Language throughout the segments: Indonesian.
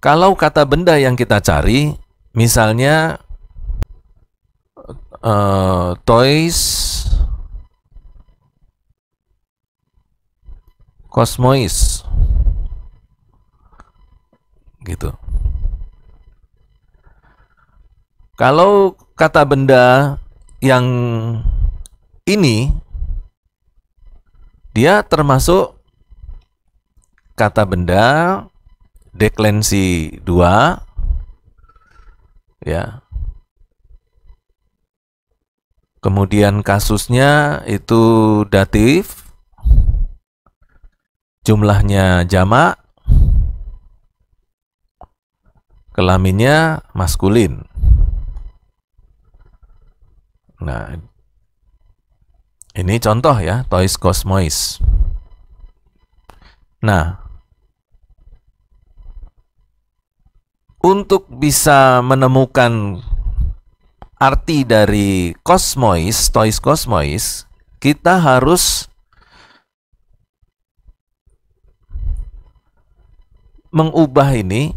Kalau kata benda yang kita cari, misalnya toys kosmois, gitu. Kalau kata benda yang ini, dia termasuk kata benda deklensi 2, ya. Kemudian kasusnya itu datif, jumlahnya jamak, kelaminnya maskulin. Nah, ini contoh ya, toys kosmois. Nah, untuk bisa menemukan arti dari kosmois, toys kosmois, kita harus mengubah ini,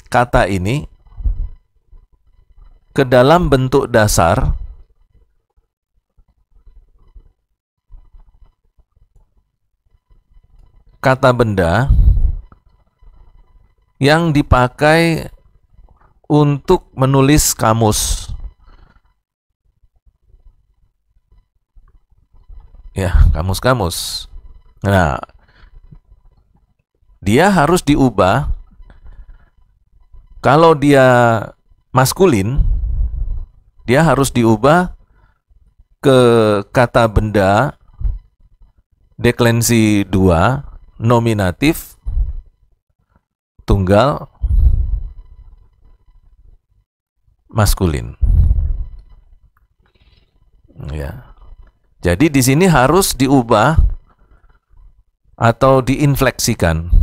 kata ini, ke dalam bentuk dasar kata benda yang dipakai untuk menulis kamus. Ya, kamus-kamus. Nah, dia harus diubah. Kalau dia maskulin, dia harus diubah ke kata benda deklensi 2, nominatif, tunggal, maskulin. Ya. Jadi di sini harus diubah atau diinfleksikan.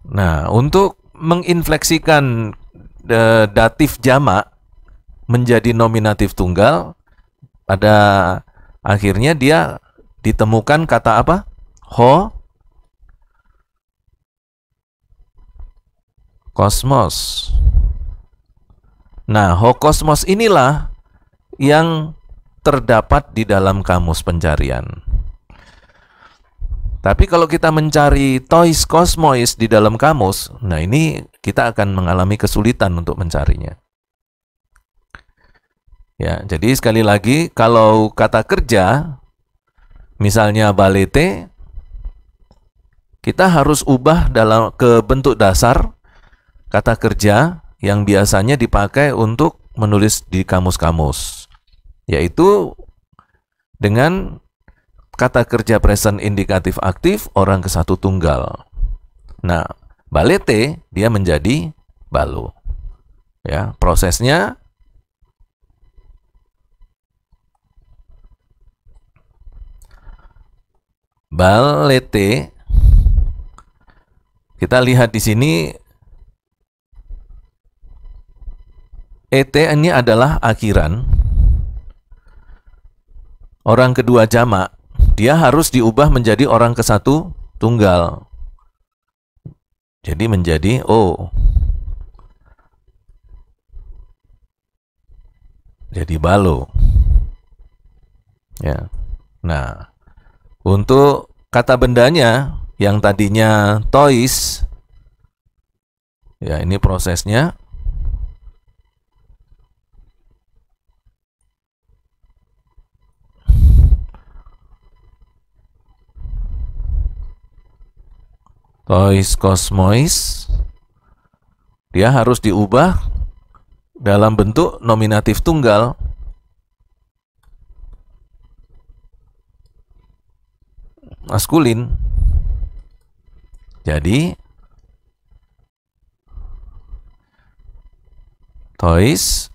Nah, untuk menginfleksikan datif jamak menjadi nominatif tunggal, pada akhirnya dia ditemukan kata apa? Kosmos. Nah, kosmos inilah yang terdapat di dalam kamus pencarian. Tapi kalau kita mencari toys kosmois di dalam kamus, nah ini kita akan mengalami kesulitan untuk mencarinya. Ya, jadi sekali lagi, kalau kata kerja, misalnya balete, kita harus ubah ke bentuk dasar kata kerja yang biasanya dipakai untuk menulis di kamus-kamus, yaitu dengan kata kerja present indikatif aktif orang ke satu tunggal. Nah, balete dia menjadi balo. Ya, prosesnya balete. Kita lihat di sini, et ini adalah akhiran. Orang kedua jamak, dia harus diubah menjadi orang ke satu tunggal. Jadi menjadi o. Jadi balo. Ya. Nah, untuk kata bendanya yang tadinya toys, ya ini prosesnya. Toys kosmois, dia harus diubah dalam bentuk nominatif tunggal. Maskulin. Jadi toys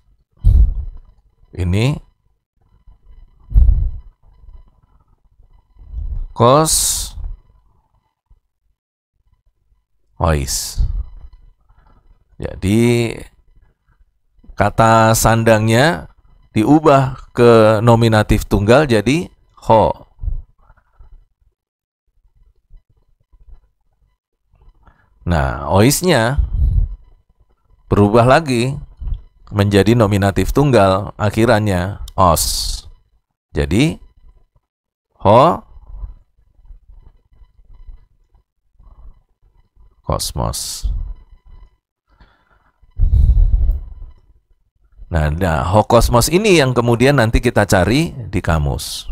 ini kosmois. Jadi kata sandangnya diubah ke nominatif tunggal jadi ho. Nah, oisnya berubah lagi menjadi nominatif tunggal, akhirannya os. Jadi ho kosmos. Nah, ho kosmos ini yang kemudian nanti kita cari di kamus.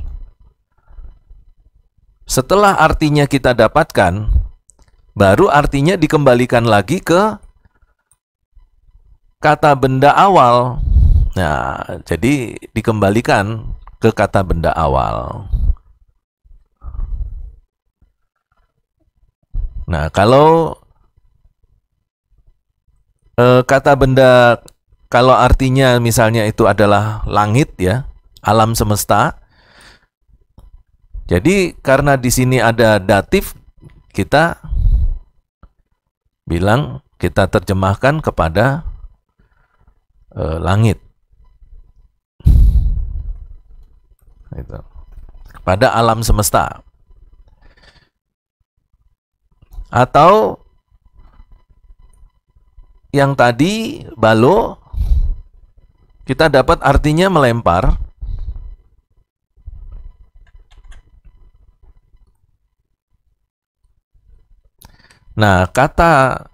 Setelah artinya kita dapatkan, baru artinya dikembalikan lagi ke kata benda awal. Nah, jadi dikembalikan ke kata benda awal. Nah, kalau kata benda, kalau artinya misalnya itu adalah langit ya, alam semesta. Jadi karena di sini ada datif, kita bilang, kita terjemahkan kepada langit. Gitu. Kepada alam semesta. Atau yang tadi balo, kita dapat artinya melempar. Nah, kata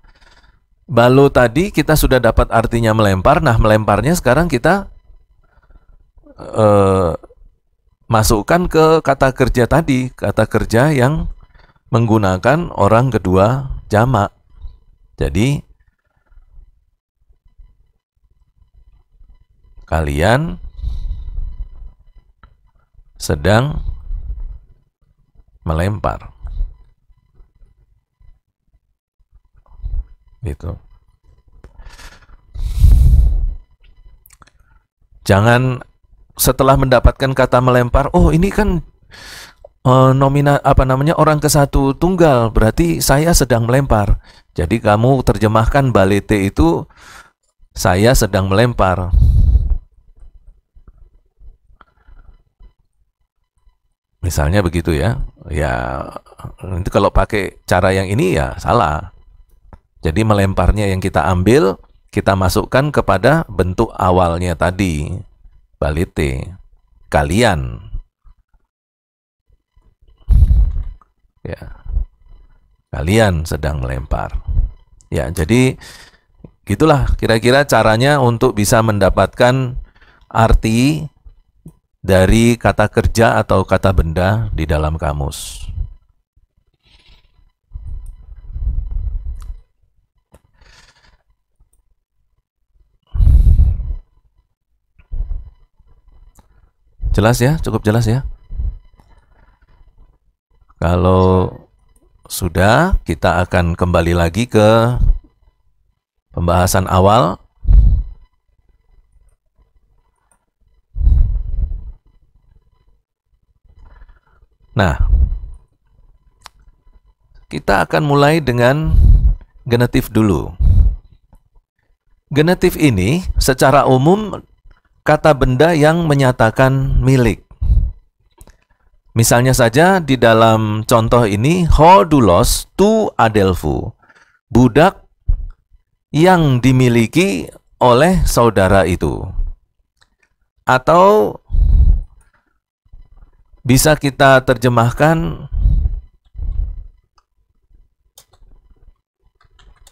balo tadi kita sudah dapat artinya melempar. Nah, melemparnya sekarang kita masukkan ke kata kerja tadi, kata kerja yang menggunakan orang kedua jamak. Jadi kalian sedang melempar. Gitu. Jangan setelah mendapatkan kata melempar, oh ini kan orang ke satu tunggal, berarti saya sedang melempar. Jadi kamu terjemahkan balete itu saya sedang melempar. Misalnya begitu ya. Ya, nanti kalau pakai cara yang ini ya salah. Jadi melemparnya yang kita ambil, kita masukkan kepada bentuk awalnya tadi. Balete. Kalian. Ya. Kalian sedang melempar. Ya, jadi gitulah kira-kira caranya untuk bisa mendapatkan arti dari kata kerja atau kata benda di dalam kamus. Jelas ya? Cukup jelas ya? Kalau sudah, kita akan kembali lagi ke pembahasan awal. Nah, kita akan mulai dengan genetif dulu. Genetif ini secara umum kata benda yang menyatakan milik. Misalnya saja di dalam contoh ini, ho doulos tu adelphu, budak yang dimiliki oleh saudara itu. Atau bisa kita terjemahkan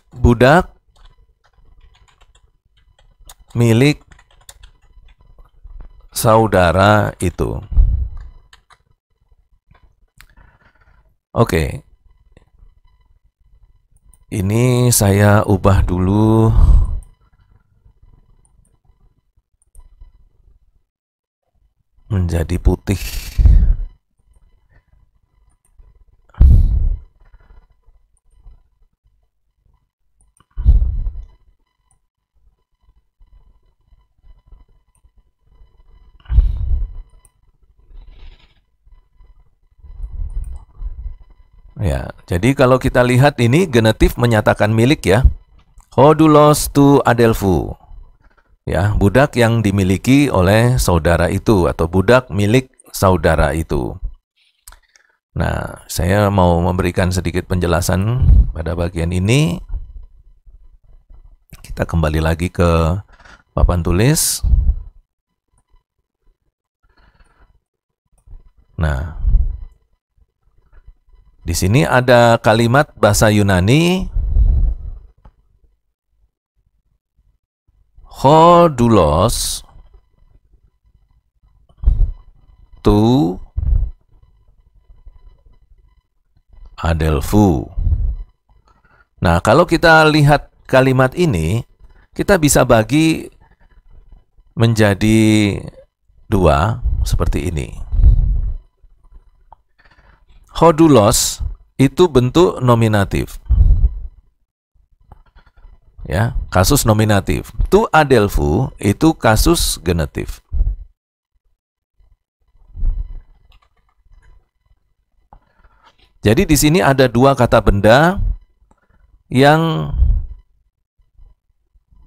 budak milik saudara itu. Oke. Ini saya ubah dulu menjadi putih. Ya, jadi kalau kita lihat ini genetif menyatakan milik ya. Ho doulos tu adelphu. Ya, budak yang dimiliki oleh saudara itu atau budak milik saudara itu. Nah, saya mau memberikan sedikit penjelasan pada bagian ini. Kita kembali lagi ke papan tulis. Nah, di sini ada kalimat bahasa Yunani chodulos tu adelphu. Nah, kalau kita lihat kalimat ini, kita bisa bagi menjadi dua seperti ini. Chodulos itu bentuk nominatif. Ya, kasus nominatif. Tu adelphu itu kasus genetif. Jadi di sini ada dua kata benda yang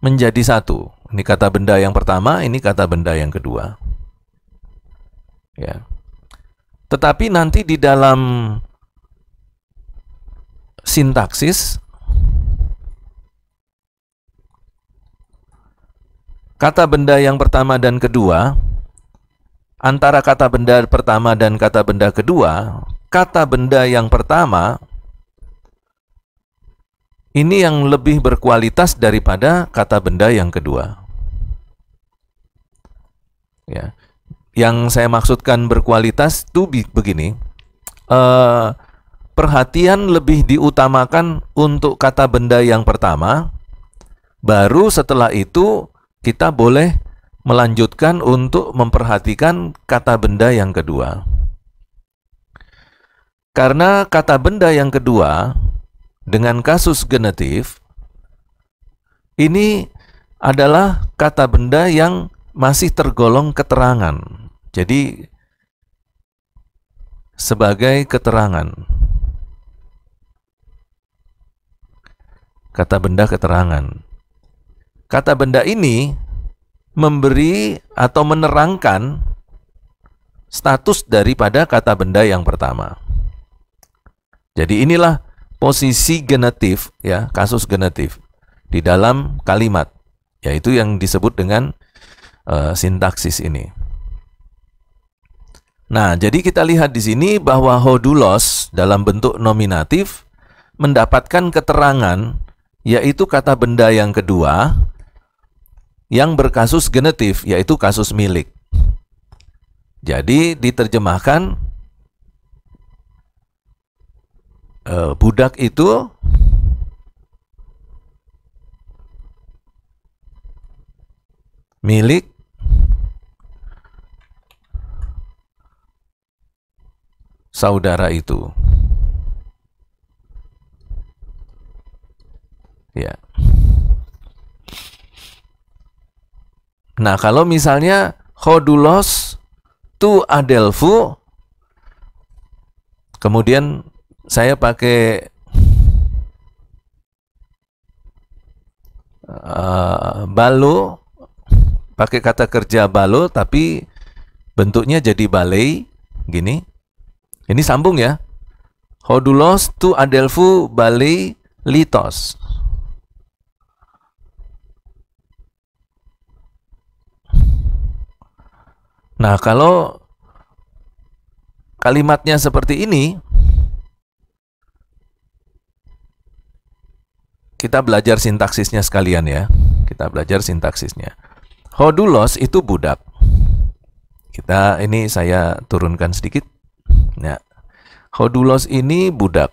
menjadi satu. Ini kata benda yang pertama, ini kata benda yang kedua. Ya. Tetapi nanti di dalam sintaksis, kata benda yang pertama dan kedua, antara kata benda pertama dan kata benda kedua, kata benda yang pertama ini yang lebih berkualitas daripada kata benda yang kedua. Ya. Yang saya maksudkan berkualitas itu begini, perhatian lebih diutamakan untuk kata benda yang pertama, baru setelah itu kita boleh melanjutkan untuk memperhatikan kata benda yang kedua. Karena kata benda yang kedua dengan kasus genetif ini adalah kata benda yang masih tergolong keterangan. Jadi sebagai keterangan. Kata benda keterangan. Kata benda ini memberi atau menerangkan status daripada kata benda yang pertama. Jadi inilah posisi genetif, ya, kasus genetif di dalam kalimat, yaitu yang disebut dengan sintaksis ini. Nah, jadi kita lihat di sini bahwa chodulos dalam bentuk nominatif mendapatkan keterangan, yaitu kata benda yang kedua yang berkasus genetif, yaitu kasus milik. Jadi diterjemahkan budak itu milik saudara itu. Ya. Nah, kalau misalnya chodulos tu adelphu, kemudian saya pakai balo, pakai kata kerja balo, tapi bentuknya jadi balei, gini. Ini sambung ya. Chodulos tu adelphu balei litos. Nah, kalau kalimatnya seperti ini, kita belajar sintaksisnya sekalian ya. Kita belajar sintaksisnya. Chodulos itu budak. Ini saya turunkan sedikit. Nah, chodulos ini budak.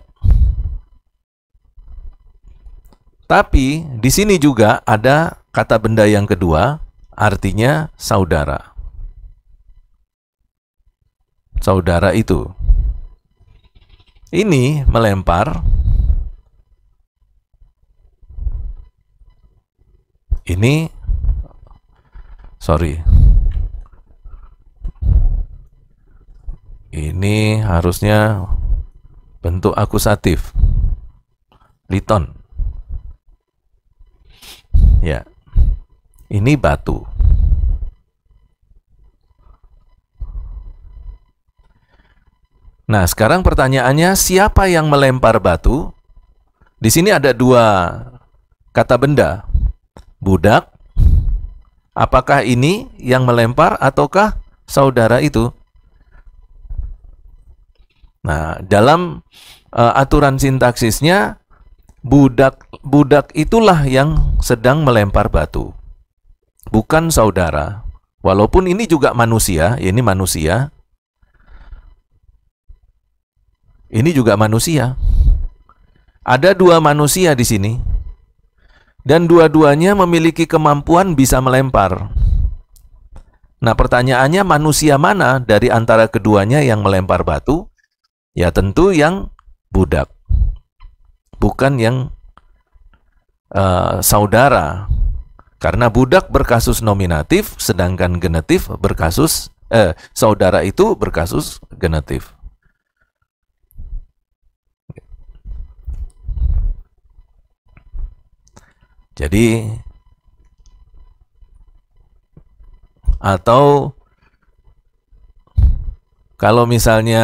Tapi di sini juga ada kata benda yang kedua, artinya saudara. Saudara itu. Ini melempar. Ini, sorry. Ini harusnya bentuk akusatif. Liton. Ya. Ini batu. Nah, sekarang pertanyaannya, siapa yang melempar batu? Di sini ada dua kata benda. Budak, apakah ini yang melempar ataukah saudara itu? Nah, dalam aturan sintaksisnya, budak itulah yang sedang melempar batu, bukan saudara. Walaupun ini juga manusia, ini manusia. Ini juga manusia. Ada dua manusia di sini. Dan dua-duanya memiliki kemampuan bisa melempar. Nah, pertanyaannya, manusia mana dari antara keduanya yang melempar batu? Ya tentu yang budak. Bukan yang saudara. Karena budak berkasus nominatif, sedangkan genetif berkasus, saudara itu berkasus genetif. Jadi, atau kalau misalnya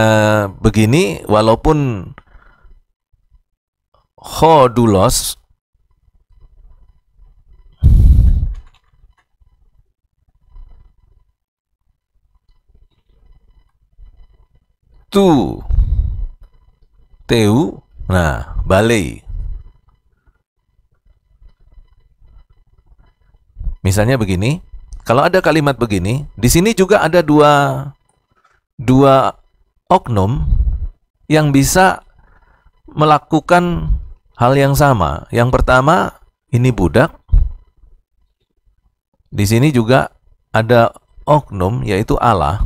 begini, walaupun hodulos, tu, teu, nah, balei. Misalnya begini, kalau ada kalimat begini, di sini juga ada dua oknum yang bisa melakukan hal yang sama. Yang pertama, ini budak. Di sini juga ada oknum, yaitu Allah.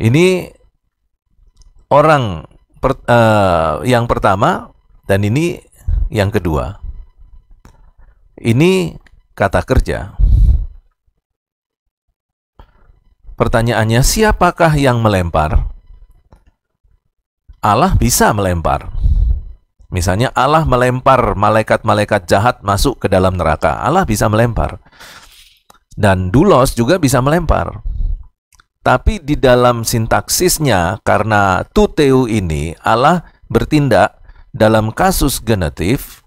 Ini orang yang pertama, dan ini yang kedua. Ini kata kerja. Pertanyaannya, siapakah yang melempar? Allah bisa melempar. Misalnya Allah melempar malaikat-malaikat jahat masuk ke dalam neraka. Allah bisa melempar. Dan doulos juga bisa melempar. Tapi di dalam sintaksisnya, karena tuteu ini, Allah bertindak dalam kasus genetif,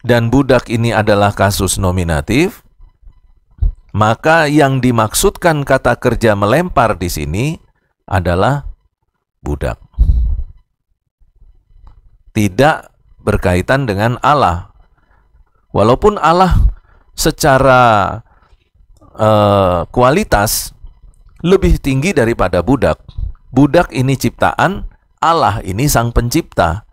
dan budak ini adalah kasus nominatif, maka yang dimaksudkan kata kerja melempar di sini adalah budak. Tidak berkaitan dengan Allah. Walaupun Allah secara kualitas lebih tinggi daripada budak. Budak ini ciptaan, Allah ini sang pencipta.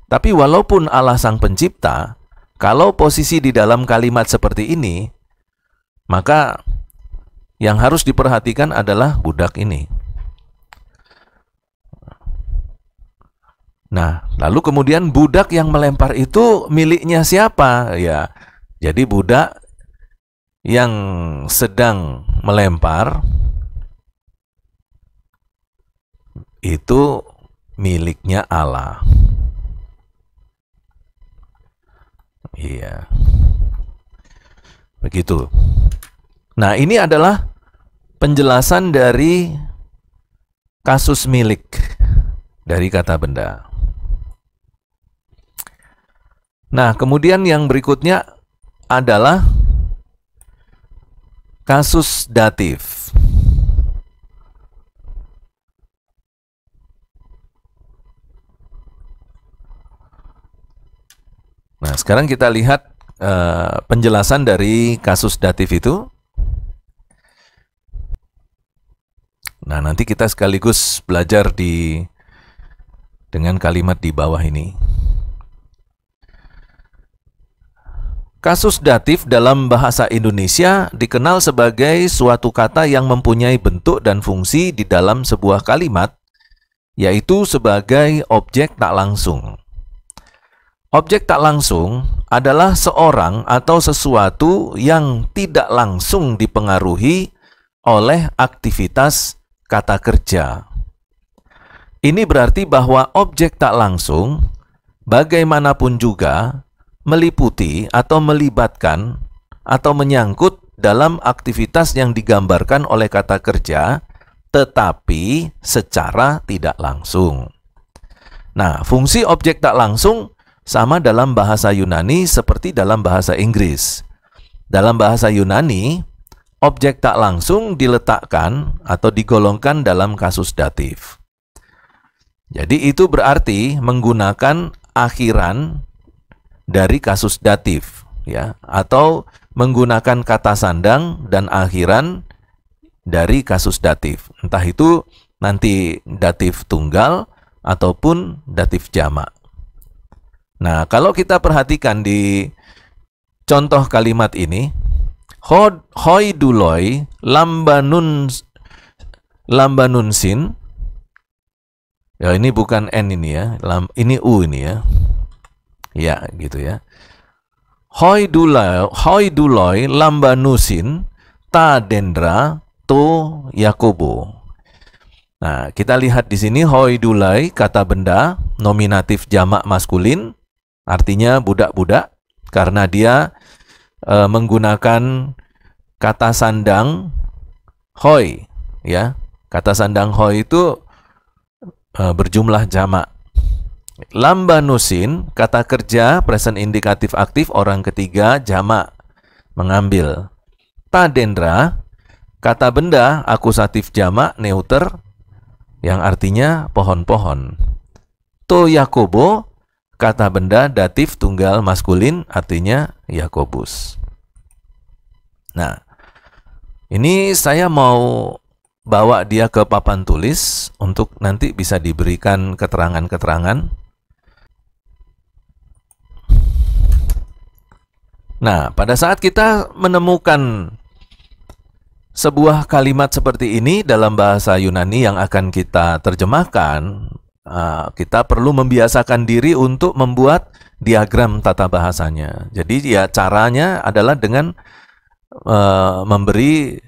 Tapi walaupun Allah sang pencipta, kalau posisi di dalam kalimat seperti ini, maka yang harus diperhatikan adalah budak ini. Nah, lalu kemudian budak yang melempar itu miliknya siapa? Ya, jadi budak yang sedang melempar itu miliknya Allah. Iya. Begitu. Nah, ini adalah penjelasan dari kasus milik dari kata benda. Nah, kemudian yang berikutnya adalah kasus datif. Nah, sekarang kita lihat penjelasan dari kasus datif itu. Nah, nanti kita sekaligus belajar dengan kalimat di bawah ini. Kasus datif dalam bahasa Indonesia dikenal sebagai suatu kata yang mempunyai bentuk dan fungsi di dalam sebuah kalimat, yaitu sebagai objek tak langsung. Objek tak langsung adalah seorang atau sesuatu yang tidak langsung dipengaruhi oleh aktivitas kata kerja. Ini berarti bahwa objek tak langsung, bagaimanapun juga, meliputi atau melibatkan atau menyangkut dalam aktivitas yang digambarkan oleh kata kerja, tetapi secara tidak langsung. Nah, fungsi objek tak langsung sama dalam bahasa Yunani seperti dalam bahasa Inggris. Dalam bahasa Yunani, objek tak langsung diletakkan atau digolongkan dalam kasus datif. Jadi itu berarti menggunakan akhiran dari kasus datif, ya, atau menggunakan kata sandang dan akhiran dari kasus datif. Entah itu nanti datif tunggal ataupun datif jamak. Nah, kalau kita perhatikan di contoh kalimat ini, hoi duloi lambanun sin. Ya, ini bukan n ini ya, ini u ini ya. Ya, gitu ya. Hoi duloi lambanusin ta dendra to Yakobo. Nah, kita lihat di sini hoi dulai, kata benda, nominatif jamak maskulin, artinya budak-budak, karena dia menggunakan kata sandang hoi, ya. Kata sandang hoi itu berjumlah jamak. Lambanusin, kata kerja, present indikatif aktif, orang ketiga, jamak, mengambil. Tadendra, kata benda, akusatif jamak, neuter, yang artinya pohon-pohon. To Yakobo, kata benda, datif tunggal maskulin, artinya Yakobus. Nah, ini saya mau bawa dia ke papan tulis untuk nanti bisa diberikan keterangan-keterangan. Nah, pada saat kita menemukan sebuah kalimat seperti ini dalam bahasa Yunani yang akan kita terjemahkan, kita perlu membiasakan diri untuk membuat diagram tata bahasanya. Jadi ya caranya adalah dengan memberi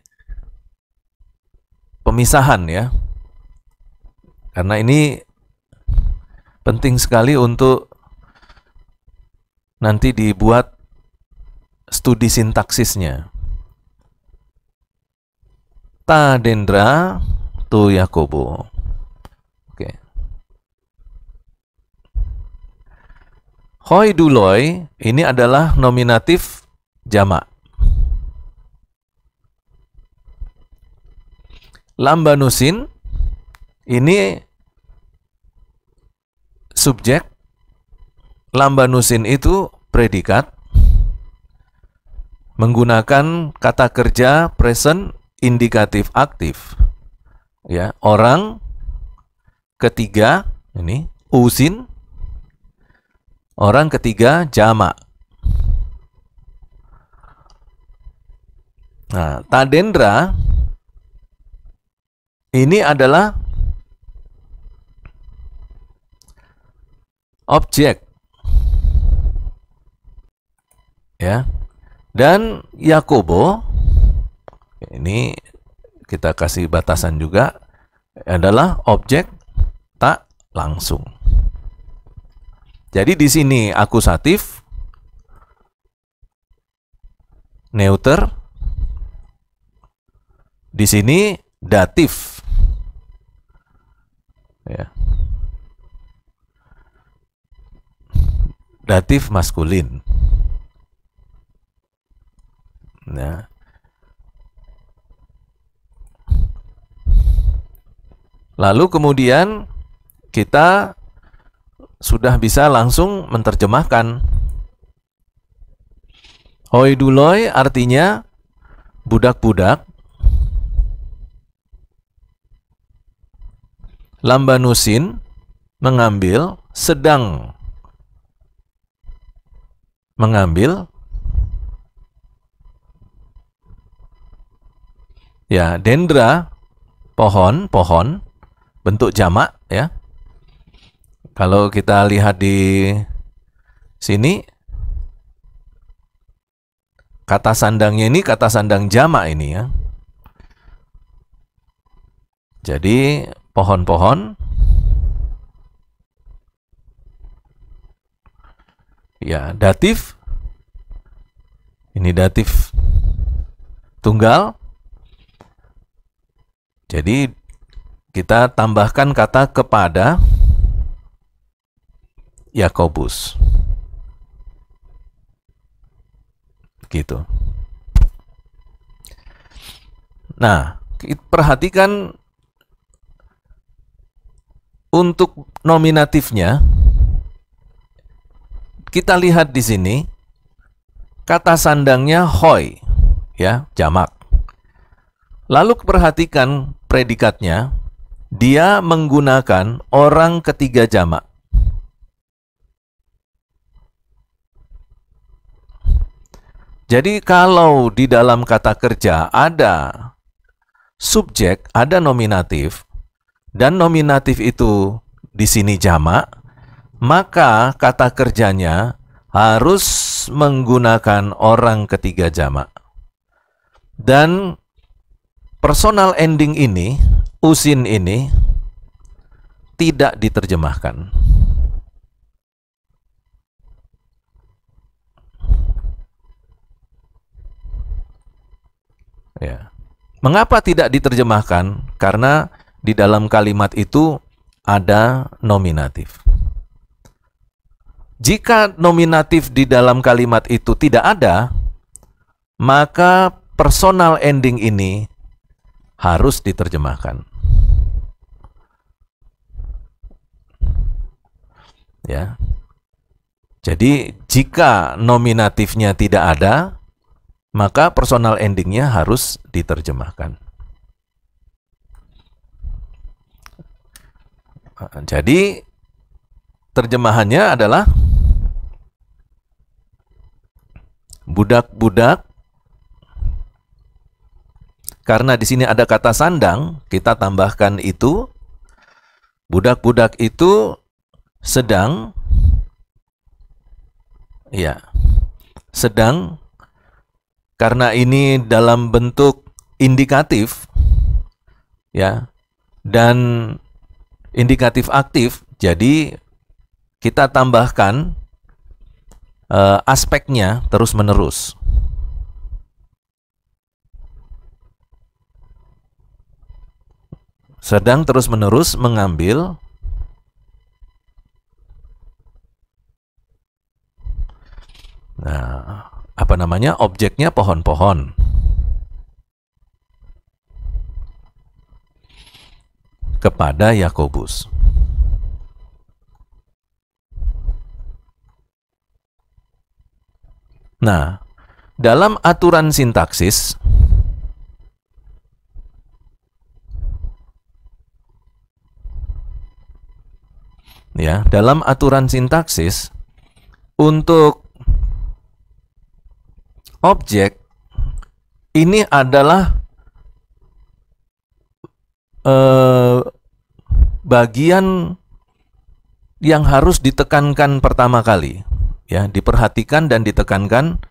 pemisahan ya. Karena ini penting sekali untuk nanti dibuat studi sintaksisnya. Ta dendra to Yakobo. Oke. Hoi duloi ini adalah nominatif jamak. Lambanusin ini subjek. Lambanusin itu predikat. Menggunakan kata kerja present indikatif aktif, ya, orang ketiga ini usin, orang ketiga jamak. Nah, tadendra ini adalah objek, ya, dan Yakobo ini kita kasih batasan juga adalah objek tak langsung. Jadi di sini akusatif, neuter, di sini datif, ya. Datif maskulin. Nah, lalu kemudian kita sudah bisa langsung menerjemahkan. Hoi duloi artinya budak-budak. Lambanusin mengambil, sedang mengambil. Ya, dendra pohon, bentuk jamak ya. Kalau kita lihat di sini kata sandangnya ini kata sandang jamak ini ya. Jadi pohon-pohon. Ya, datif. Ini datif tunggal. Jadi kita tambahkan kata kepada Yakobus. Gitu. Nah, perhatikan untuk nominatifnya. Kita lihat di sini kata sandangnya hoi, ya, jamak. Lalu perhatikan predikatnya, dia menggunakan orang ketiga jamak. Jadi kalau di dalam kata kerja ada subjek, ada nominatif, dan nominatif itu di sini jamak, maka kata kerjanya harus menggunakan orang ketiga jamak. Dan personal ending ini, usin ini, tidak diterjemahkan. Ya. Mengapa tidak diterjemahkan? Karena di dalam kalimat itu ada nominatif. Jika nominatif di dalam kalimat itu tidak ada, maka personal ending ini harus diterjemahkan. Ya. Jadi jika nominatifnya tidak ada, maka personal endingnya harus diterjemahkan. Jadi terjemahannya adalah budak-budak. Karena di sini ada kata sandang, kita tambahkan itu. Budak-budak itu sedang, ya, sedang. Karena ini dalam bentuk indikatif, ya, dan indikatif aktif, jadi kita tambahkan aspeknya terus-menerus. Sedang terus-menerus mengambil objeknya pohon-pohon. Kepada Yakobus. Nah, dalam aturan sintaksis, ya, dalam aturan sintaksis untuk objek ini adalah bagian yang harus ditekankan pertama kali, ya, diperhatikan dan ditekankan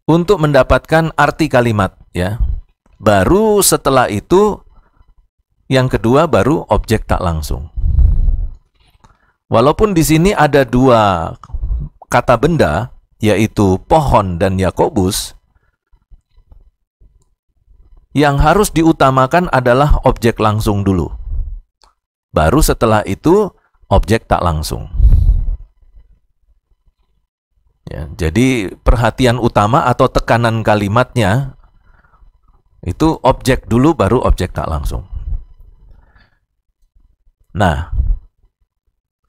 untuk mendapatkan arti kalimat, ya. Baru setelah itu yang kedua baru objek tak langsung. Walaupun di sini ada dua kata benda, yaitu pohon dan Yakobus, yang harus diutamakan adalah objek langsung dulu. Baru setelah itu objek tak langsung. Ya, jadi perhatian utama atau tekanan kalimatnya itu objek dulu baru objek tak langsung. Nah,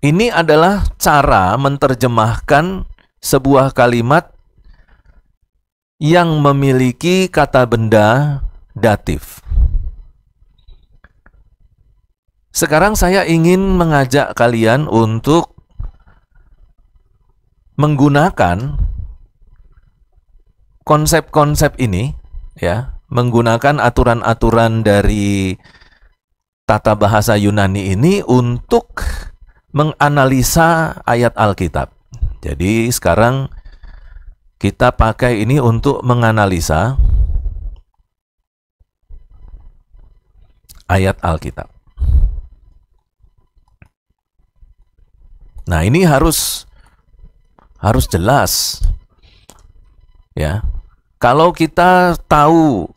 ini adalah cara menerjemahkan sebuah kalimat yang memiliki kata benda datif. Sekarang saya ingin mengajak kalian untuk menggunakan konsep-konsep ini, ya, menggunakan aturan-aturan dari tata bahasa Yunani ini untuk menganalisa ayat Alkitab. Jadi sekarang kita pakai ini untuk menganalisa ayat Alkitab. Nah, ini harus harus jelas. Ya. Kalau kita tahu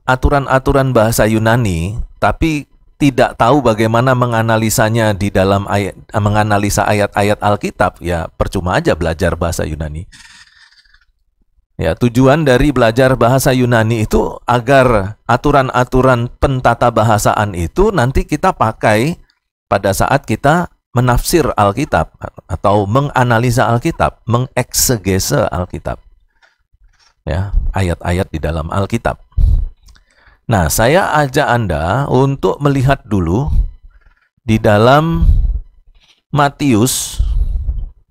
aturan-aturan bahasa Yunani, tapi tidak tahu bagaimana menganalisanya di dalam menganalisa ayat-ayat Alkitab, ya percuma aja belajar bahasa Yunani. Ya, tujuan dari belajar bahasa Yunani itu agar aturan-aturan pentata bahasaan itu nanti kita pakai pada saat kita menafsir Alkitab atau menganalisa Alkitab, mengeksegese Alkitab. Ya, ayat-ayat di dalam Alkitab. Nah, saya ajak Anda untuk melihat dulu di dalam Matius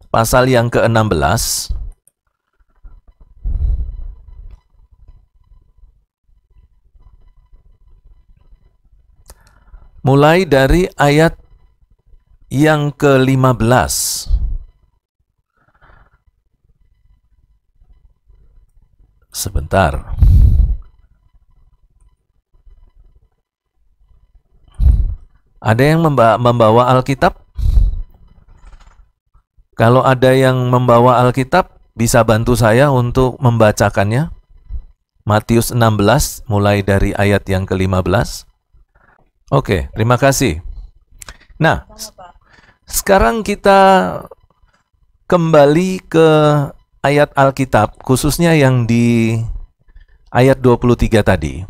pasal yang ke-16. Mulai dari ayat yang ke-15. Sebentar. Ada yang membawa Alkitab? Kalau ada yang membawa Alkitab, bisa bantu saya untuk membacakannya. Matius 16, mulai dari ayat yang ke-15. Oke, terima kasih. Nah, sekarang kita kembali ke ayat Alkitab, khususnya yang di ayat 23 tadi.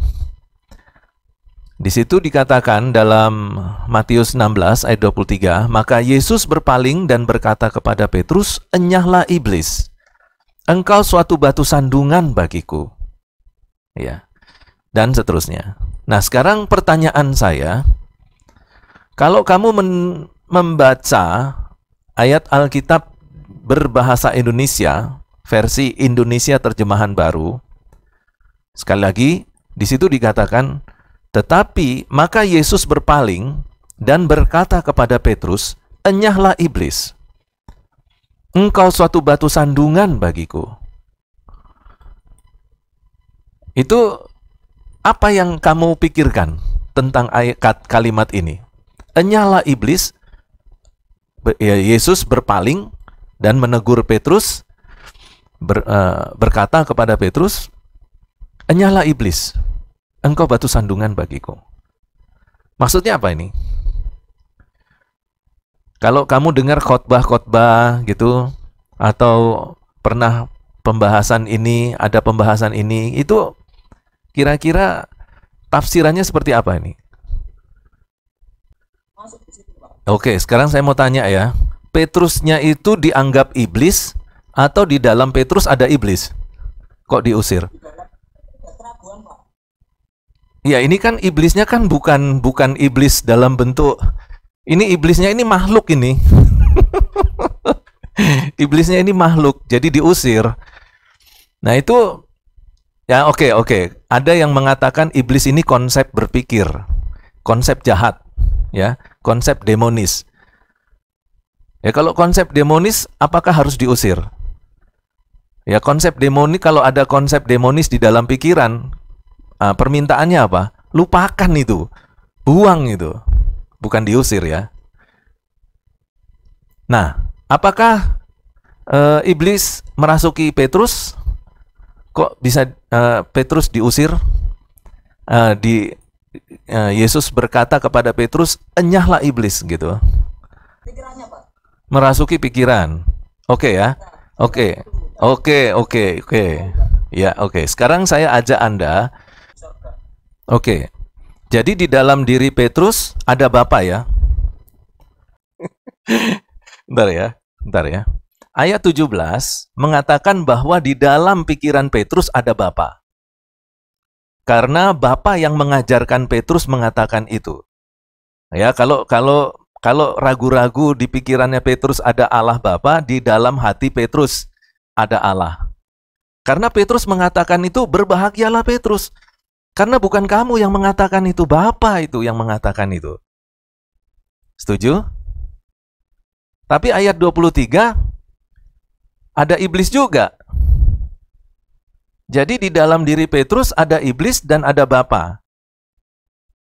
Di situ dikatakan dalam Matius 16 ayat 23, maka Yesus berpaling dan berkata kepada Petrus, "Enyahlah iblis, engkau suatu batu sandungan bagiku." Ya, dan seterusnya. Nah, sekarang pertanyaan saya, kalau kamu membaca ayat Alkitab berbahasa Indonesia, versi Indonesia Terjemahan Baru, sekali lagi, di situ dikatakan, tetapi maka Yesus berpaling dan berkata kepada Petrus, "Enyahlah iblis, engkau suatu batu sandungan bagiku." Itu apa yang kamu pikirkan tentang kalimat ini? Enyahlah iblis, Yesus berpaling dan menegur Petrus, berkata kepada Petrus, "Enyahlah iblis, engkau batu sandungan bagiku." Maksudnya apa ini? Kalau kamu dengar khotbah-khotbah gitu, atau pernah pembahasan ini, ada pembahasan ini, itu kira-kira tafsirannya seperti apa ini? Oke, sekarang saya mau tanya ya. Petrusnya itu dianggap iblis atau di dalam Petrus ada iblis? Kok diusir? Ya, ini kan iblisnya kan bukan iblis dalam bentuk. Ini iblisnya ini makhluk ini. Iblisnya ini makhluk, jadi diusir. Nah, itu ya, oke. Ada yang mengatakan iblis ini konsep berpikir, konsep jahat, ya, konsep demonis. Ya, kalau konsep demonis, apakah harus diusir? Ya, konsep demonis, kalau ada konsep demonis di dalam pikiran, permintaannya apa? Lupakan itu, buang itu, bukan diusir ya. Nah, apakah iblis merasuki Petrus? Kok bisa Petrus diusir? Yesus berkata kepada Petrus, "Enyahlah iblis," gitu. Pikirannya, Pak. Merasuki pikiran. Oke ya. Oke. Ya, oke. Sekarang saya ajak Anda. Oke. Jadi di dalam diri Petrus ada Bapa ya. Bentar ya. Ayat 17 mengatakan bahwa di dalam pikiran Petrus ada Bapa. Karena Bapa yang mengajarkan Petrus mengatakan itu. Ya, kalau ragu-ragu di pikirannya Petrus ada Allah Bapa, di dalam hati Petrus ada Allah. Karena Petrus mengatakan itu, berbahagialah Petrus. Karena bukan kamu yang mengatakan itu, Bapa itu yang mengatakan itu. Setuju? Tapi ayat 23 ada iblis juga. Jadi di dalam diri Petrus ada iblis dan ada Bapa.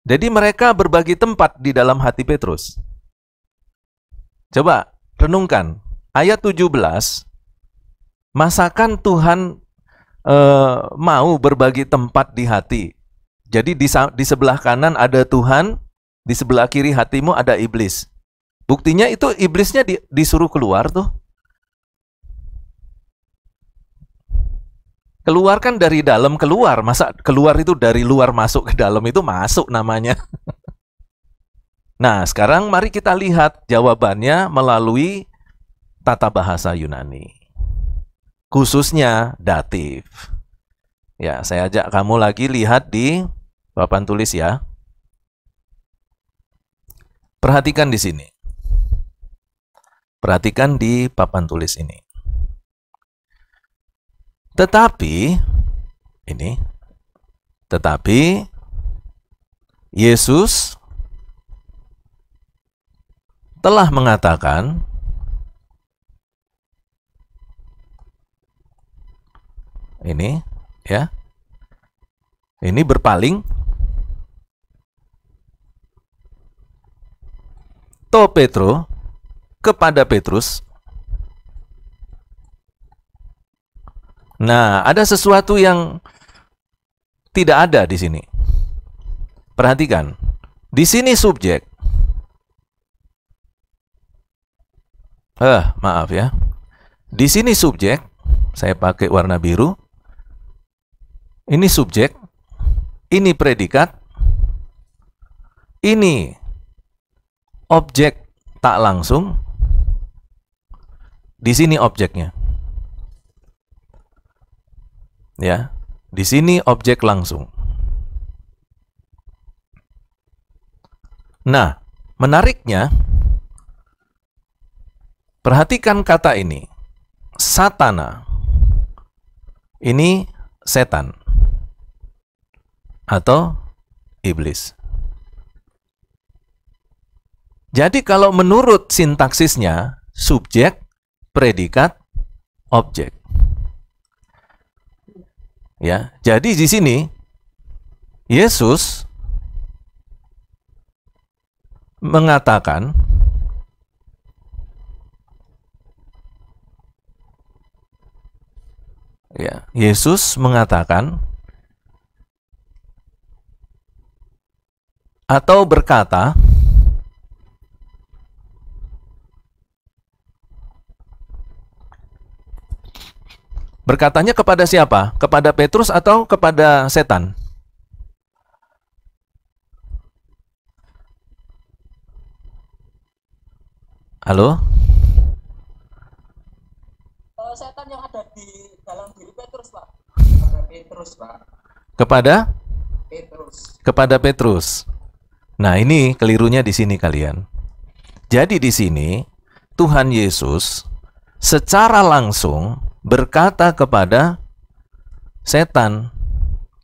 Jadi mereka berbagi tempat di dalam hati Petrus. Coba renungkan ayat 17. Masakan Tuhan mau berbagi tempat di hati? Jadi di sebelah kanan ada Tuhan, di sebelah kiri hatimu ada iblis. Buktinya itu iblisnya disuruh keluar tuh. Keluar kan dari dalam keluar. Masa keluar itu dari luar masuk ke dalam, itu masuk namanya. Nah, sekarang mari kita lihat jawabannya melalui tata bahasa Yunani. Khususnya datif. Ya, saya ajak kamu lagi lihat di papan tulis ya. Perhatikan di sini. Perhatikan di papan tulis ini. Tetapi Yesus telah mengatakan ini ya. Ini berpaling to Petro kepada Petrus. Nah, ada sesuatu yang tidak ada di sini. Perhatikan. Di sini subjek. Maaf ya. Di sini subjek, saya pakai warna biru. Ini subjek, ini predikat, ini objek tak langsung. Di sini objeknya. Ya, di sini objek langsung. Nah, menariknya, perhatikan kata ini, satana. Ini setan atau iblis. Jadi kalau menurut sintaksisnya, subjek, predikat, objek. Ya, jadi di sini Yesus mengatakan atau berkata, berkatanya kepada siapa? Kepada Petrus atau kepada setan? Halo? Setan yang ada di dalam diri Petrus, Pak. Kepada Petrus, Pak. Kepada? Petrus. Kepada Petrus. Nah, ini kelirunya di sini kalian. Jadi di sini Tuhan Yesus secara langsung berkata kepada setan.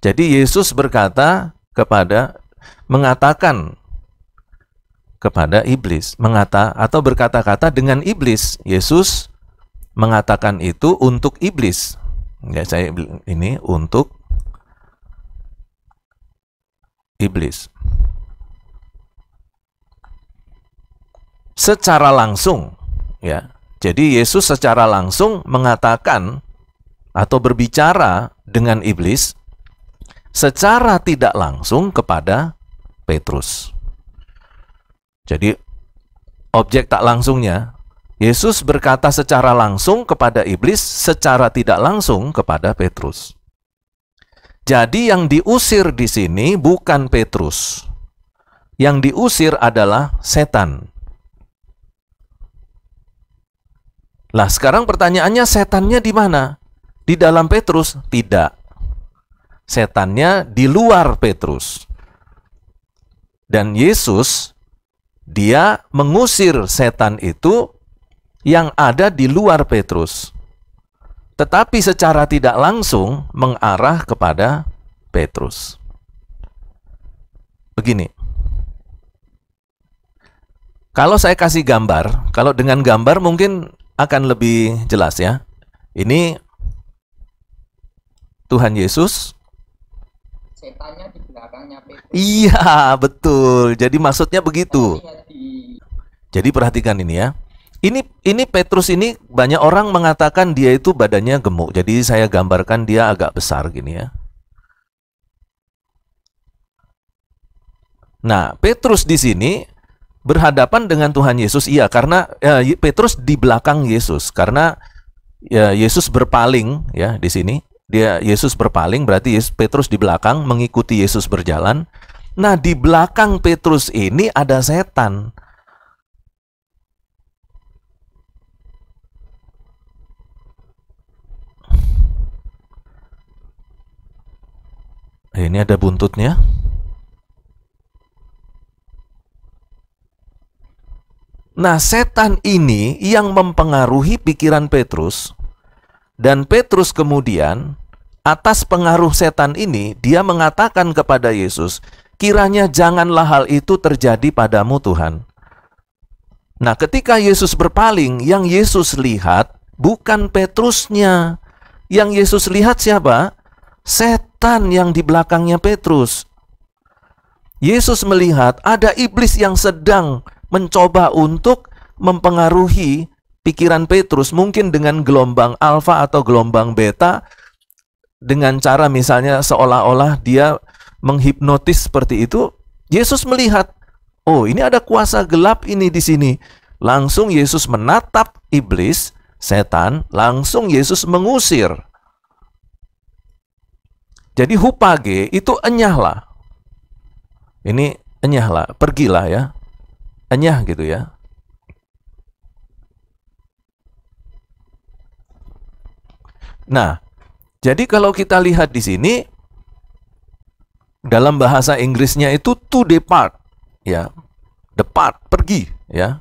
Jadi Yesus mengatakan kepada iblis, atau berkata-kata dengan iblis. Yesus mengatakan itu untuk iblis. Ya, ini untuk iblis. Secara langsung, ya. Jadi Yesus secara langsung mengatakan atau berbicara dengan iblis secara tidak langsung kepada Petrus. Jadi objek tak langsungnya, Yesus berkata secara langsung kepada iblis, secara tidak langsung kepada Petrus. Jadi yang diusir di sini bukan Petrus. Yang diusir adalah setan. Lah sekarang pertanyaannya, setannya di mana? Di dalam Petrus? Tidak. Setannya di luar Petrus. Dan Yesus, dia mengusir setan itu yang ada di luar Petrus. Tetapi secara tidak langsung mengarah kepada Petrus. Begini. Kalau saya kasih gambar, kalau dengan gambar mungkin akan lebih jelas ya. Ini Tuhan Yesus. Setannya di belakangnya Petrus. Iya, betul. Jadi maksudnya begitu. Jadi perhatikan ini ya. Ini Petrus ini banyak orang mengatakan dia itu badannya gemuk. Jadi saya gambarkan dia agak besar gini ya. Nah, Petrus di sini berhadapan dengan Tuhan Yesus, iya, karena Petrus di belakang Yesus, karena ya, Yesus berpaling ya di sini. Yesus berpaling, berarti Petrus di belakang mengikuti Yesus berjalan. Nah, di belakang Petrus ini ada setan. Ini ada buntutnya. Nah, setan ini yang mempengaruhi pikiran Petrus, dan Petrus kemudian atas pengaruh setan ini dia mengatakan kepada Yesus, kiranya janganlah hal itu terjadi padamu Tuhan. Nah, ketika Yesus berpaling, yang Yesus lihat bukan Petrusnya. Yang Yesus lihat siapa? Setan yang di belakangnya Petrus. Yesus melihat ada iblis yang sedang mencoba untuk mempengaruhi pikiran Petrus, mungkin dengan gelombang alfa atau gelombang beta, dengan cara misalnya seolah-olah dia menghipnotis seperti itu. Yesus melihat, oh, ini ada kuasa gelap ini di sini. Langsung Yesus menatap iblis, setan, langsung Yesus mengusir. Jadi hupage itu enyahlah. Ini enyahlah, pergilah ya. Enyah gitu ya. Nah, jadi kalau kita lihat di sini, dalam bahasa Inggrisnya itu to depart, ya, depart, pergi, ya,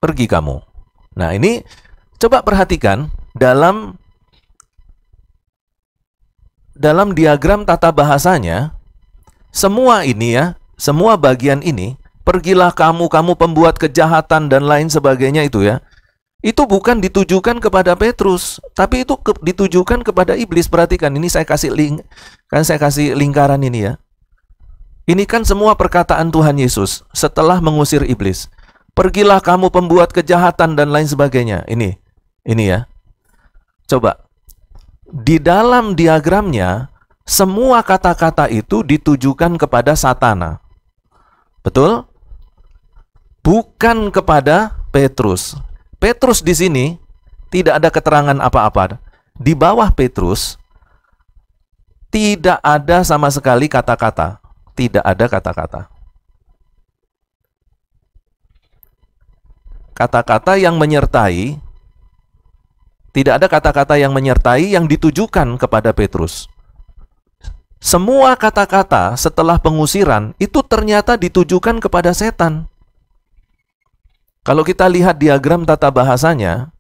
pergi kamu. Nah, ini coba perhatikan dalam diagram tata bahasanya, semua ini ya, semua bagian ini, pergilah kamu pembuat kejahatan dan lain sebagainya itu ya, itu bukan ditujukan kepada Petrus, tapi itu ditujukan kepada iblis. Perhatikan, ini saya kasih lingkaran ini ya. Ini kan semua perkataan Tuhan Yesus setelah mengusir iblis. Pergilah kamu pembuat kejahatan dan lain sebagainya. Ini ya. Coba. Di dalam diagramnya, semua kata-kata itu ditujukan kepada Satana. Betul? Bukan kepada Petrus. Petrus di sini tidak ada keterangan apa-apa. Di bawah Petrus tidak ada sama sekali kata-kata. Tidak ada kata-kata. Kata-kata yang menyertai, tidak ada kata-kata yang menyertai yang ditujukan kepada Petrus. Semua kata-kata setelah pengusiran itu ternyata ditujukan kepada setan. Kalau kita lihat diagram tata bahasanya,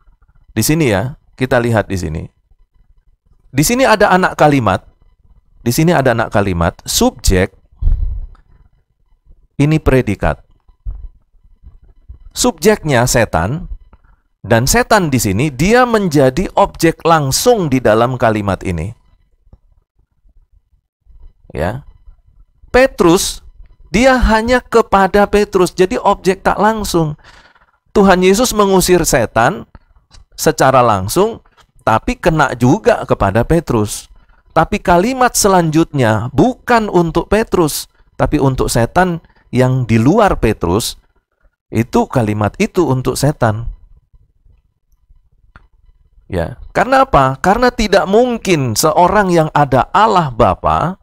di sini ya, kita lihat di sini. Di sini ada anak kalimat. Di sini ada anak kalimat, subjek, ini predikat. Subjeknya setan, dan setan di sini dia menjadi objek langsung di dalam kalimat ini. Ya. Petrus, dia hanya kepada Petrus, jadi objek tak langsung. Tuhan Yesus mengusir setan secara langsung, tapi kena juga kepada Petrus. Tapi kalimat selanjutnya bukan untuk Petrus, tapi untuk setan yang di luar Petrus. Itu kalimat itu untuk setan. Ya, karena apa? Karena tidak mungkin seorang yang ada Allah Bapa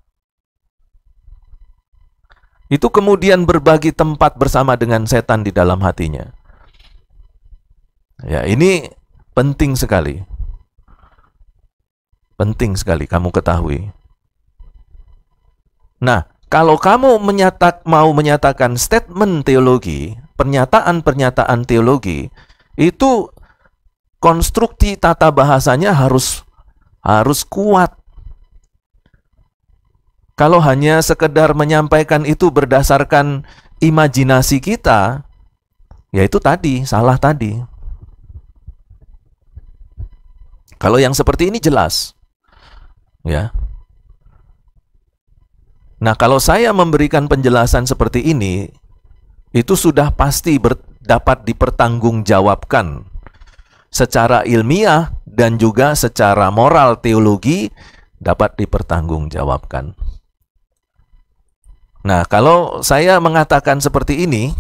itu kemudian berbagi tempat bersama dengan setan di dalam hatinya. Ya, ini penting sekali. Penting sekali kamu ketahui. Nah, kalau kamu mau menyatakan statement teologi, pernyataan-pernyataan teologi, itu konstruksi tata bahasanya harus kuat. Kalau hanya sekedar menyampaikan itu berdasarkan imajinasi kita, ya itu tadi, salah tadi. Kalau yang seperti ini jelas. Ya. Nah, kalau saya memberikan penjelasan seperti ini, itu sudah pasti dapat dipertanggungjawabkan secara ilmiah dan juga secara moral teologi dapat dipertanggungjawabkan. Nah, kalau saya mengatakan seperti ini,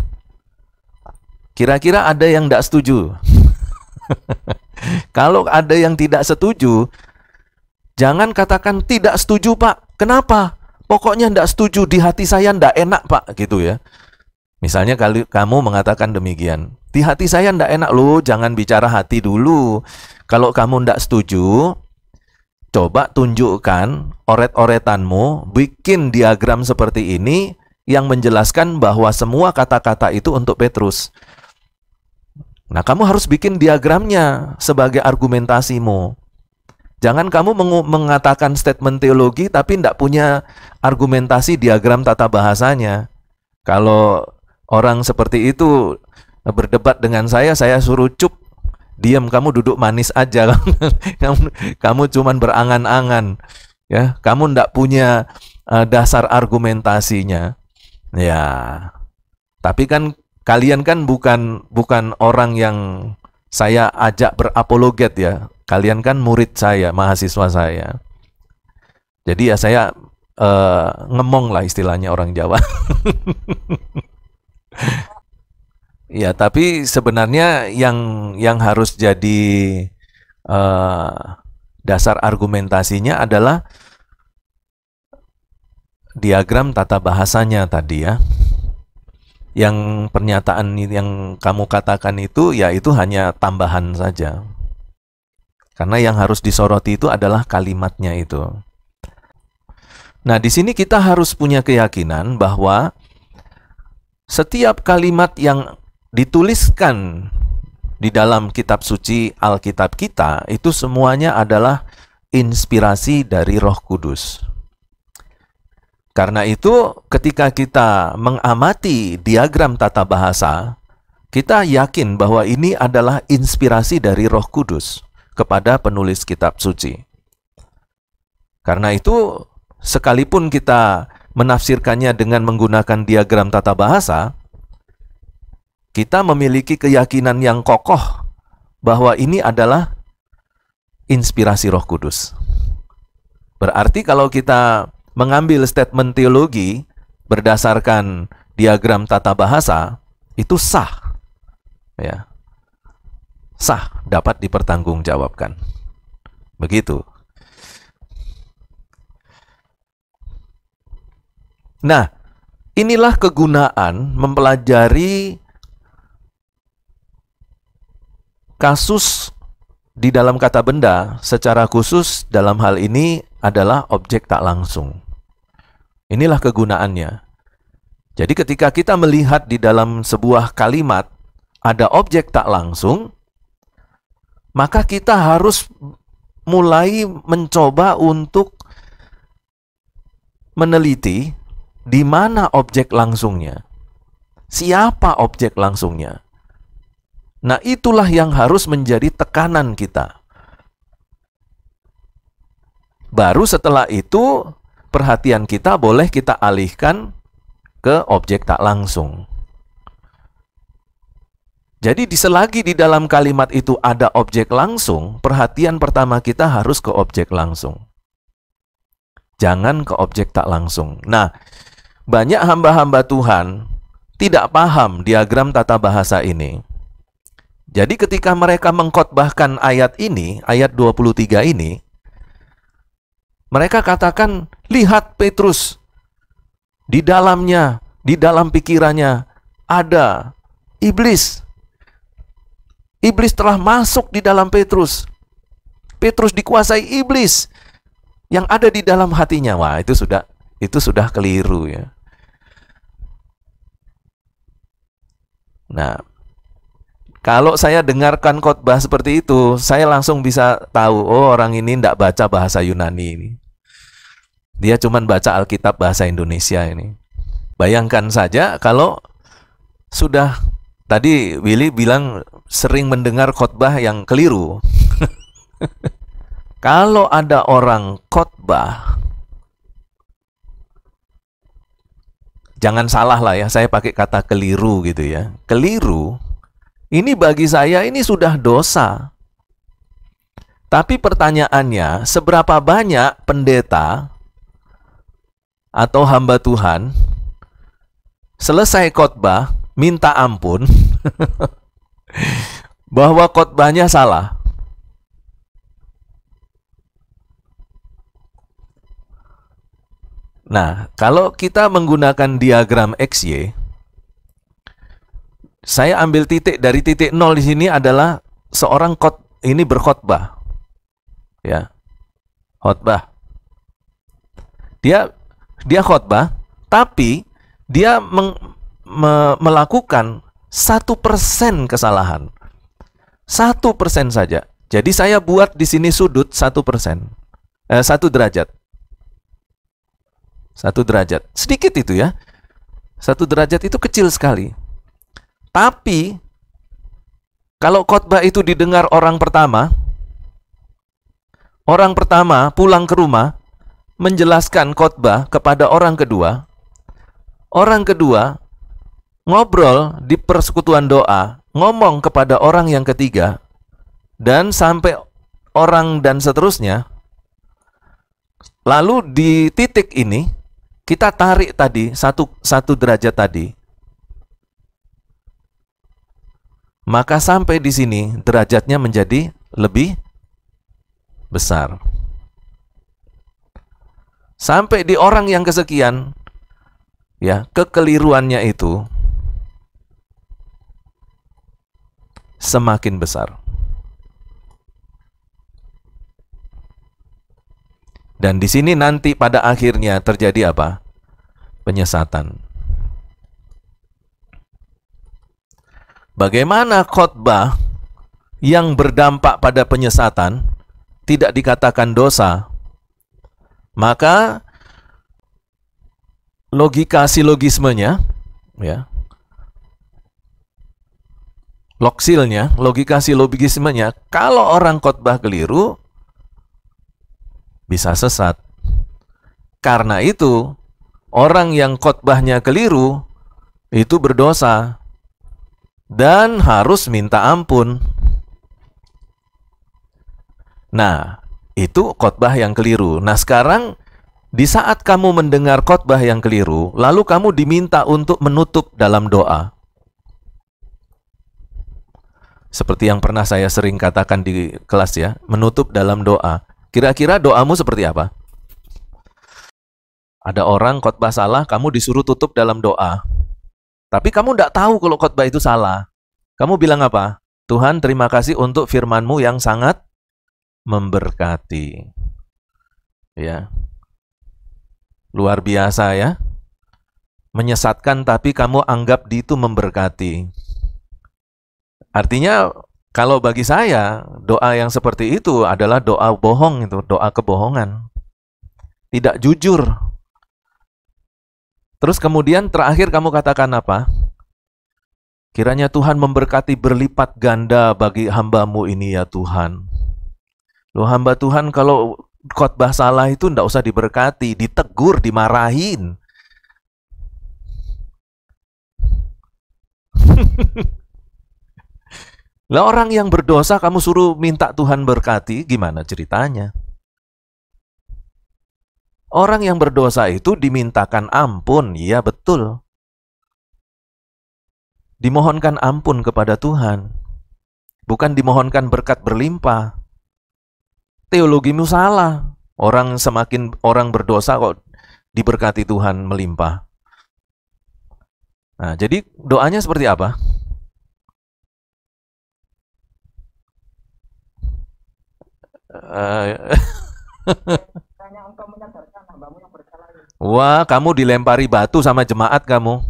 kira-kira ada yang tidak setuju? Kalau ada yang tidak setuju, jangan katakan tidak setuju, Pak. Kenapa? Pokoknya tidak setuju, di hati saya tidak enak, Pak, gitu ya. Misalnya kalau kamu mengatakan demikian, di hati saya tidak enak loh, jangan bicara hati dulu. Kalau kamu tidak setuju, coba tunjukkan oret-oretanmu, bikin diagram seperti ini yang menjelaskan bahwa semua kata-kata itu untuk Petrus. Nah, kamu harus bikin diagramnya sebagai argumentasimu. Jangan kamu mengatakan statement teologi tapi tidak punya argumentasi diagram tata bahasanya. Kalau orang seperti itu berdebat dengan saya suruh cup, diam, kamu duduk manis aja. kamu cuman berangan-angan, ya. Kamu tidak punya dasar argumentasinya. Ya, tapi kan kalian kan bukan orang yang saya ajak berapologet ya. Kalian kan murid saya, mahasiswa saya. Jadi ya saya ngemong lah istilahnya orang Jawa. Ya, tapi sebenarnya yang harus jadi dasar argumentasinya adalah diagram tata bahasanya tadi ya. Yang pernyataan yang kamu katakan itu, ya itu hanya tambahan saja. Karena yang harus disoroti itu adalah kalimatnya itu. Nah, di sini kita harus punya keyakinan bahwa setiap kalimat yang dituliskan di dalam kitab suci Alkitab kita, itu semuanya adalah inspirasi dari Roh Kudus. Karena itu, ketika kita mengamati diagram tata bahasa, kita yakin bahwa ini adalah inspirasi dari Roh Kudus kepada penulis kitab suci. Karena itu, sekalipun kita menafsirkannya dengan menggunakan diagram tata bahasa, kita memiliki keyakinan yang kokoh bahwa ini adalah inspirasi Roh Kudus. Berarti kalau kita mengambil statement teologi berdasarkan diagram tata bahasa, itu sah. Ya. Sah, dapat dipertanggungjawabkan. Begitu. Nah, inilah kegunaan mempelajari kasus di dalam kata benda, secara khusus dalam hal ini adalah objek tak langsung. Inilah kegunaannya. Jadi ketika kita melihat di dalam sebuah kalimat ada objek tak langsung, maka kita harus mulai mencoba untuk meneliti di mana objek langsungnya. Siapa objek langsungnya? Nah, itulah yang harus menjadi tekanan kita. Baru setelah itu, perhatian kita boleh kita alihkan ke objek tak langsung. Jadi selagi di dalam kalimat itu ada objek langsung, perhatian pertama kita harus ke objek langsung. Jangan ke objek tak langsung. Nah, banyak hamba-hamba Tuhan tidak paham diagram tata bahasa ini. Jadi ketika mereka mengkhotbahkan ayat ini, ayat 23 ini, mereka katakan, lihat Petrus, di dalamnya, di dalam pikirannya ada iblis. Iblis telah masuk di dalam Petrus. Petrus dikuasai iblis yang ada di dalam hatinya. Wah, itu sudah keliru ya. Nah, kalau saya dengarkan khotbah seperti itu, saya langsung bisa tahu, oh orang ini tidak baca bahasa Yunani ini. Dia cuma baca Alkitab bahasa Indonesia ini. Bayangkan saja kalau sudah, tadi Willy bilang sering mendengar khotbah yang keliru. Kalau ada orang khotbah, jangan salah lah ya, saya pakai kata keliru gitu ya. Keliru, Ini bagi saya ini sudah dosa. Tapi pertanyaannya, seberapa banyak pendeta atau hamba Tuhan selesai khotbah minta ampun bahwa khotbahnya salah? Nah, kalau kita menggunakan diagram XY, saya ambil titik dari titik 0 di sini adalah seorang ini berkhotbah. Ya. Khotbah. Dia khotbah, tapi dia melakukan 1% kesalahan. 1% saja. Jadi saya buat di sini sudut 1%. 1 derajat. 1 derajat. Sedikit itu ya. 1 derajat itu kecil sekali. Tapi kalau khotbah itu didengar orang pertama pulang ke rumah menjelaskan khotbah kepada orang kedua ngobrol di persekutuan doa, ngomong kepada orang yang ketiga, dan sampai orang dan seterusnya. Lalu di titik ini kita tarik tadi satu derajat tadi, maka sampai di sini derajatnya menjadi lebih besar. Sampai di orang yang kesekian, ya, kekeliruannya itu semakin besar. Dan di sini nanti pada akhirnya terjadi apa? Penyesatan. Bagaimana khotbah yang berdampak pada penyesatan tidak dikatakan dosa? Maka logika silogismenya, ya, logika silogismenya, kalau orang khotbah keliru bisa sesat. Karena itu orang yang khotbahnya keliru itu berdosa dan harus minta ampun. Nah, itu khotbah yang keliru. Nah, sekarang di saat kamu mendengar khotbah yang keliru, lalu kamu diminta untuk menutup dalam doa. Seperti yang pernah saya sering katakan di kelas ya, menutup dalam doa. Kira-kira doamu seperti apa? Ada orang khotbah salah, kamu disuruh tutup dalam doa. Tapi kamu tidak tahu kalau khotbah itu salah. Kamu bilang apa? Tuhan, terima kasih untuk firman-Mu yang sangat memberkati. Ya. Luar biasa ya. Menyesatkan tapi kamu anggap itu memberkati. Artinya kalau bagi saya doa yang seperti itu adalah doa bohong, itu doa kebohongan. Tidak jujur. Terus kemudian terakhir kamu katakan apa? Kiranya Tuhan memberkati berlipat ganda bagi hamba-Mu ini ya Tuhan. Loh, hamba Tuhan kalau khotbah salah itu tidak usah diberkati, ditegur, dimarahin. Lah orang yang berdosa kamu suruh minta Tuhan berkati, gimana ceritanya? Orang yang berdosa itu dimintakan ampun, iya betul. Dimohonkan ampun kepada Tuhan. Bukan dimohonkan berkat berlimpah. Teologimu salah. Semakin orang berdosa kok diberkati Tuhan melimpah. Nah, jadi doanya seperti apa? Wah, kamu dilempari batu sama jemaat kamu.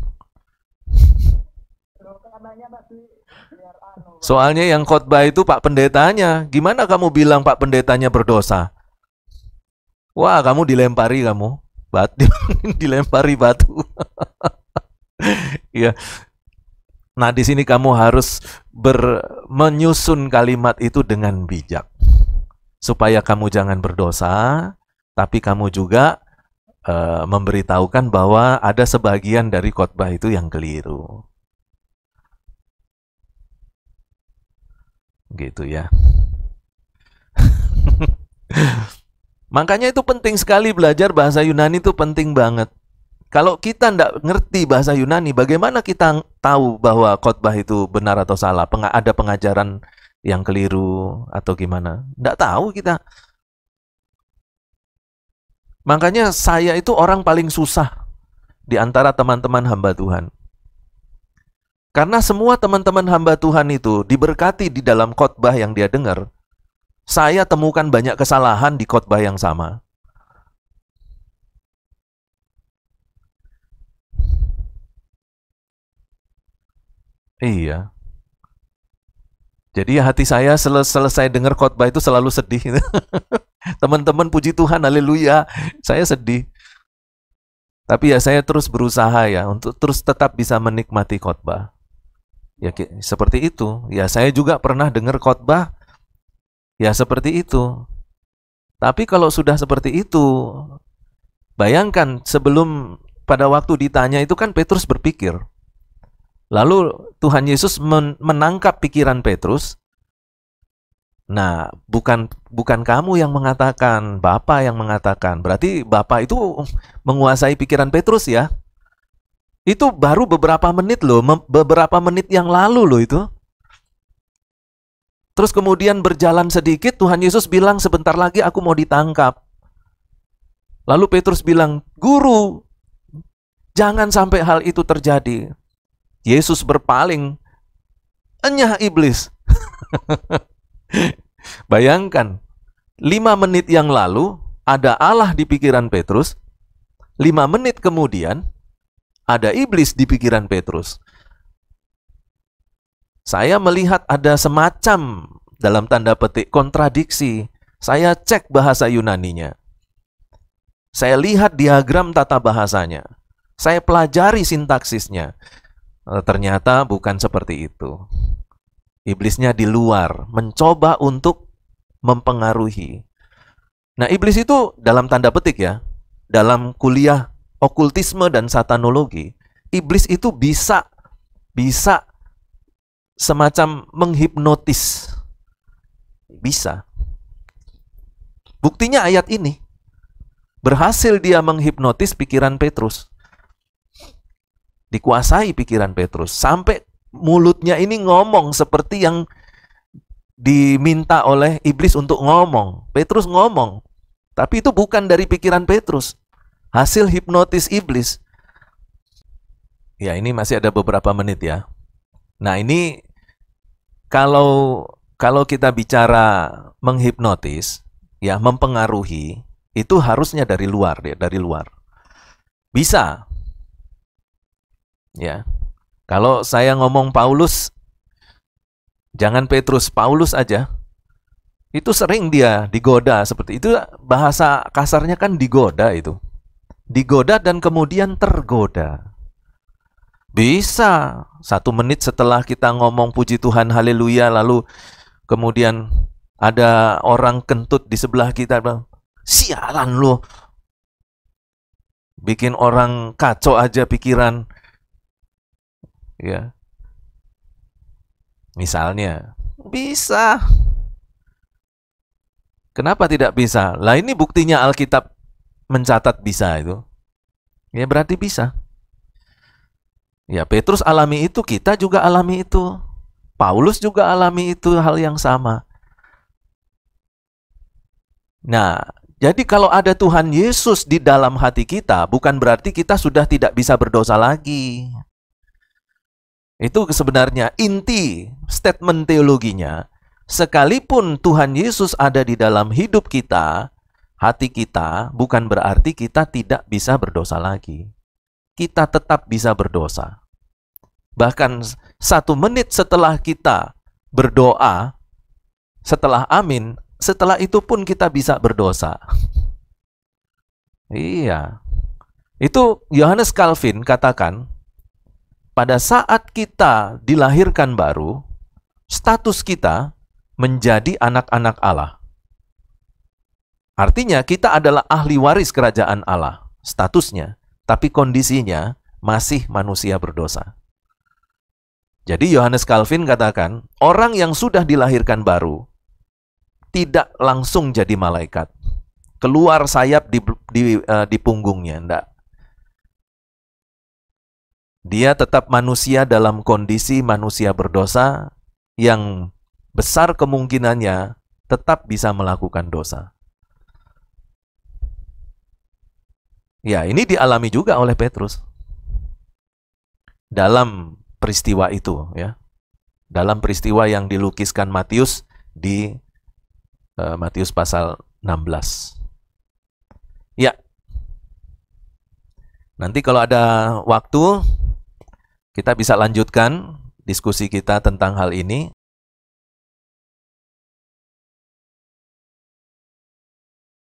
Soalnya yang khotbah itu Pak Pendetanya. Gimana kamu bilang Pak Pendetanya berdosa? Wah, kamu dilempari kamu. Dilempari batu. Ya. Nah, di sini kamu harus menyusun kalimat itu dengan bijak. Supaya kamu jangan berdosa, tapi kamu juga memberitahukan bahwa ada sebagian dari khotbah itu yang keliru. Gitu ya. Makanya itu penting sekali belajar bahasa Yunani, itu penting banget. Kalau kita tidak ngerti bahasa Yunani, bagaimana kita tahu bahwa khotbah itu benar atau salah? Ada pengajaran yang keliru atau gimana? Tidak tahu kita. Makanya saya itu orang paling susah di antara teman-teman hamba Tuhan. Karena semua teman-teman hamba Tuhan itu diberkati di dalam khotbah yang dia dengar. Saya temukan banyak kesalahan di khotbah yang sama. Iya. Jadi hati saya selesai dengar khotbah itu selalu sedih. Teman-teman puji Tuhan, haleluya. Saya sedih. Tapi ya saya terus berusaha ya untuk terus tetap bisa menikmati khotbah. Ya seperti itu. Ya saya juga pernah dengar khotbah ya seperti itu. Tapi kalau sudah seperti itu, bayangkan sebelum pada waktu ditanya itu kan Petrus berpikir. Lalu Tuhan Yesus menangkap pikiran Petrus. Nah, bukan kamu yang mengatakan, Bapa yang mengatakan. Berarti Bapa itu menguasai pikiran Petrus ya. Itu baru beberapa menit loh, beberapa menit yang lalu loh itu. Terus kemudian berjalan sedikit, Tuhan Yesus bilang sebentar lagi aku mau ditangkap. Lalu Petrus bilang, Guru, jangan sampai hal itu terjadi. Yesus berpaling, enyah iblis. Bayangkan, 5 menit yang lalu ada Allah di pikiran Petrus, 5 menit kemudian ada iblis di pikiran Petrus. Saya melihat ada semacam dalam tanda petik kontradiksi. Saya cek bahasa Yunaninya. Saya lihat diagram tata bahasanya. Saya pelajari sintaksisnya. Ternyata bukan seperti itu. Iblisnya di luar, mencoba untuk mempengaruhi. Nah, iblis itu dalam tanda petik ya, dalam kuliah okultisme dan satanologi, iblis itu bisa semacam menghipnotis. Bisa. Buktinya ayat ini. Berhasil dia menghipnotis pikiran Petrus. Dikuasai pikiran Petrus. Sampai mulutnya ini ngomong seperti yang diminta oleh iblis untuk ngomong. Petrus ngomong. Tapi itu bukan dari pikiran Petrus. Hasil hipnotis iblis. Ya, ini masih ada beberapa menit ya. Nah, ini kalau kita bicara menghipnotis, ya mempengaruhi, itu harusnya dari luar, ya, dari luar. Bisa. Ya. Kalau saya ngomong Paulus, jangan Petrus, Paulus aja. Itu sering dia digoda seperti itu, bahasa kasarnya kan digoda itu. Digoda dan kemudian tergoda. Bisa 1 menit setelah kita ngomong puji Tuhan, haleluya, lalu kemudian ada orang kentut di sebelah kita bilang, sialan lu, bikin orang kacau aja pikiran. Ya. Misalnya, bisa. Kenapa tidak bisa? Lah ini buktinya Alkitab mencatat bisa itu. Ya berarti bisa. Ya, Petrus alami itu, kita juga alami itu. Paulus juga alami itu, hal yang sama. Nah, jadi kalau ada Tuhan Yesus di dalam hati kita, bukan berarti kita sudah tidak bisa berdosa lagi. Itu sebenarnya inti statement teologinya. Sekalipun Tuhan Yesus ada di dalam hidup kita, hati kita, bukan berarti kita tidak bisa berdosa lagi. Kita tetap bisa berdosa. Bahkan 1 menit setelah kita berdoa, setelah amin, setelah itu pun kita bisa berdosa. Iya. Itu Yohanes Calvin katakan, pada saat kita dilahirkan baru, status kita menjadi anak-anak Allah. Artinya kita adalah ahli waris kerajaan Allah, statusnya. Tapi kondisinya masih manusia berdosa. Jadi Yohanes Calvin katakan, orang yang sudah dilahirkan baru tidak langsung jadi malaikat. Keluar sayap di punggungnya, enggak. Dia tetap manusia dalam kondisi manusia berdosa yang besar kemungkinannya tetap bisa melakukan dosa. Ya, ini dialami juga oleh Petrus. Dalam peristiwa itu, ya. Dalam peristiwa yang dilukiskan Matius di Matius pasal 16. Ya. Nanti kalau ada waktu, kita bisa lanjutkan diskusi kita tentang hal ini.